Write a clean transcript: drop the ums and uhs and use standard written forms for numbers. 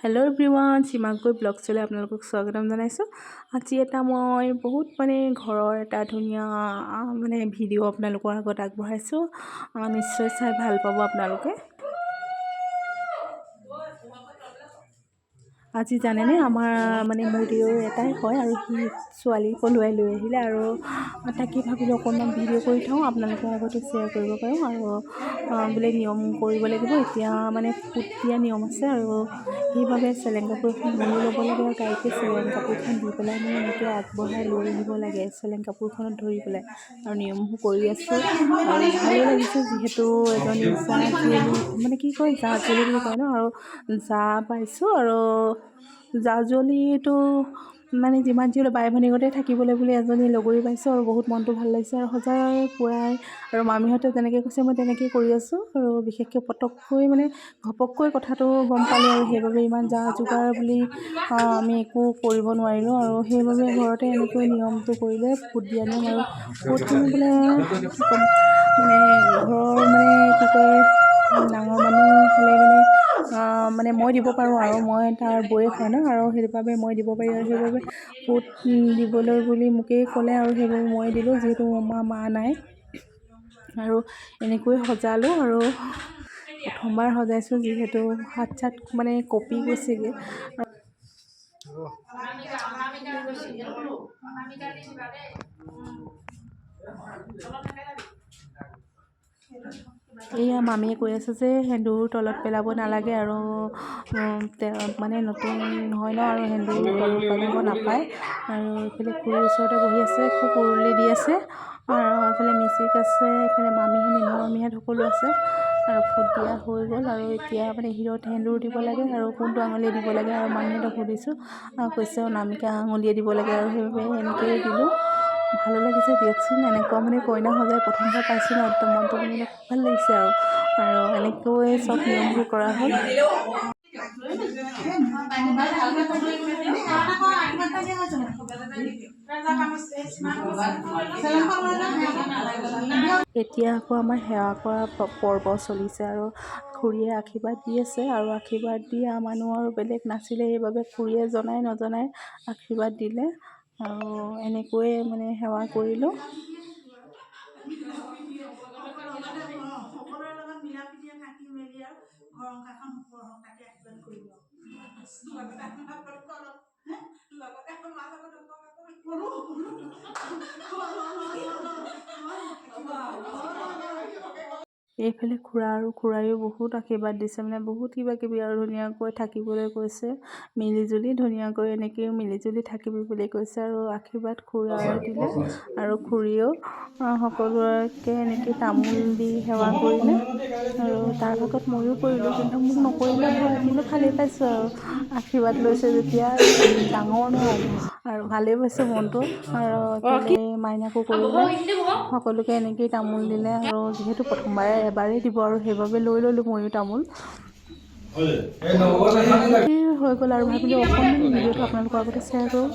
Hello' everyone, সীমাকৈ ব্লগছলৈ আপোনালোকক স্বাগতম জনাইছোঁ। আজি এটা মই বহুত ঘৰৰ এটা ধুনীয়া ভিডিঅ' আপোনালোকৰ আগত আগবঢ়াইছোঁ। নিশ্চয় চাই ভাল পাব আপোনালোকে। আজি জানেনে আমাৰ মোৰ দেউৰ এটাই হয় আৰু সি ছোৱালী পলুৱাই লৈ আহিলে আৰু তাকে ভাবিলোঁ অকণমান ভিডিঅ' কৰি থওঁ, আপোনালোকৰ আগতো শ্বেয়াৰ কৰিব পাৰোঁ। আৰু বোলে নিয়ম কৰিব লাগিব, এতিয়া ফুট দিয়া নিয়ম আছে আৰু সেইবাবে চেলেং কাপোৰখন মৰি ল'ব লাগে আৰু তাইকে চেলেং কাপোৰখন দি পেলাই এনেকৈ আগবঢ়াই লৈ আহিব লাগে, চেলেং কাপোৰখনত ধৰি পেলাই। আৰু নিয়মবোৰ কৰি আছোঁ আৰু ভালো লাগিছে, যিহেতু এজনী জা জুৱলি কি কয়, জা জুৱলি বুলি কয় ন, আৰু জা পাইছোঁ আৰু জা জুৱলিটো যিমান যি হ'লেও বাই ভনীগতে থাকিবলৈ বুলি এজনী লগৰী পাইছোঁ আৰু বহুত মনটো ভাল লাগিছে আৰু সজাই পুৰাই। আৰু মামীহঁতে যেনেকৈ কৈছে মই তেনেকৈয়ে কৰি আছোঁ আৰু বিশেষকৈ পটককৈ ঘপককৈ কথাটো গম পালোঁ আৰু সেইবাবে ইমান যা যোগাৰ বুলি আমি একো কৰিব নোৱাৰিলোঁ আৰু সেইবাবে ঘৰতে এনেকৈ নিয়মটো কৰিলে, ফুট দিয়া নিয়ম। আৰু ফুটখিনি বোলে ঘৰৰ কি কয়, ডাঙৰ মানুহ হ'লে মই দিব পাৰোঁ আৰু মই তাৰ বৌয়েক হয় ন, আৰু সেইবাবে মই দিব পাৰি আৰু সেইবাবে ফুট দিবলৈ বুলি মোকেই ক'লে আৰু সেইবাবে মই দিলোঁ, যিহেতু মোৰ মা নাই। আৰু এনেকৈ সজালোঁ আৰু প্ৰথমবাৰ সজাইছোঁ, যিহেতু হাত চাত কঁপি গৈছেগৈ। এয়া মামীয়ে কৈ আছে যে সেন্দুৰ তলত পেলাব নালাগে আৰু নতুন হয় ন, আৰু সেন্দুৰ তলত পেলাব নাপায়। আৰু এইফালে খুৰীৰ ওচৰতে বহি আছে, খুব উৰুলি দি আছে, আৰু এইফালে মিউজিক আছে, এইফালে মামীহঁত নিনু মামীহঁত সকলো আছে। আৰু ফুট দিয়া হৈ গ'ল আৰু এতিয়া শিৰত সেন্দুৰ দিব লাগে আৰু কোনটো আঙুলিয়ে দিব লাগে। আৰু মামীহঁতক সুধিছোঁ, কৈছে অনামিকা আঙুলিয়ে দিব লাগে, আৰু সেইবাবে এনেকৈয়ে দিলোঁ। ভালো লাগিছে দিয়কচোন, এনেকুৱা কইনা সজাই প্ৰথমবাৰ পাইছোঁ ন, একদম মনটো খুব ভাল লাগিছে আৰু এনেকৈ চব নিয়মবোৰ কৰা হ'ল। এতিয়া আকৌ আমাৰ সেৱা কৰা পৰ্ব চলিছে আৰু খুৰীয়ে আশীৰ্বাদ দি আছে, আৰু আশীৰ্বাদ দিয়া মানুহ আৰু বেলেগ নাছিলে, সেইবাবে খুৰীয়ে জনাই নজনাই আশীৰ্বাদ দিলে আৰু এনেকৈয়ে সেৱা কৰিলোঁ। সকলোৰে লগত মিলা প্ৰীতিৰে থাকি মেলি আৰু ঘৰ সংসাৰখন সুখৰ হওক, তাকে আশীৰ্বাদ কৰিব। এইফালে খুৰা আৰু খুৰাইও বহুত আশীৰ্বাদ দিছে, বহুত কিবা কিবি আৰু ধুনীয়াকৈ থাকিবলৈ কৈছে, মিলিজুলি ধুনীয়াকৈ এনেকৈও মিলিজুলি থাকিবি বুলি কৈছে। আৰু আশীৰ্বাদ খুৰাই দিলে আৰু খুৰীয়েও সকলোকে এনেকৈ তামোল দি সেৱা কৰিলে আৰু তাৰ ভাগত ময়ো কৰিলোঁ, কিন্তু মোক নকৰিলে হয়, কিন্তু ভালেই পাইছোঁ আৰু আশীৰ্বাদ লৈছে যেতিয়া, ডাঙৰ ন, আৰু ভালেই পাইছোঁ মনটো। আৰু এইফালে মাইনাকো কৰিলে, সকলোকে এনেকৈয়ে তামোল দিলে আৰু যিহেতু প্ৰথমবাৰে এবাৰেই দিব আৰু সেইবাবে লৈ ল'লোঁ ময়ো তামোল। হৈ গ'ল আৰু ভাবিলোঁ অকণমান ভিডিঅ'টো আপোনালোকৰ আগতে শ্বেয়াৰ কৰোঁ।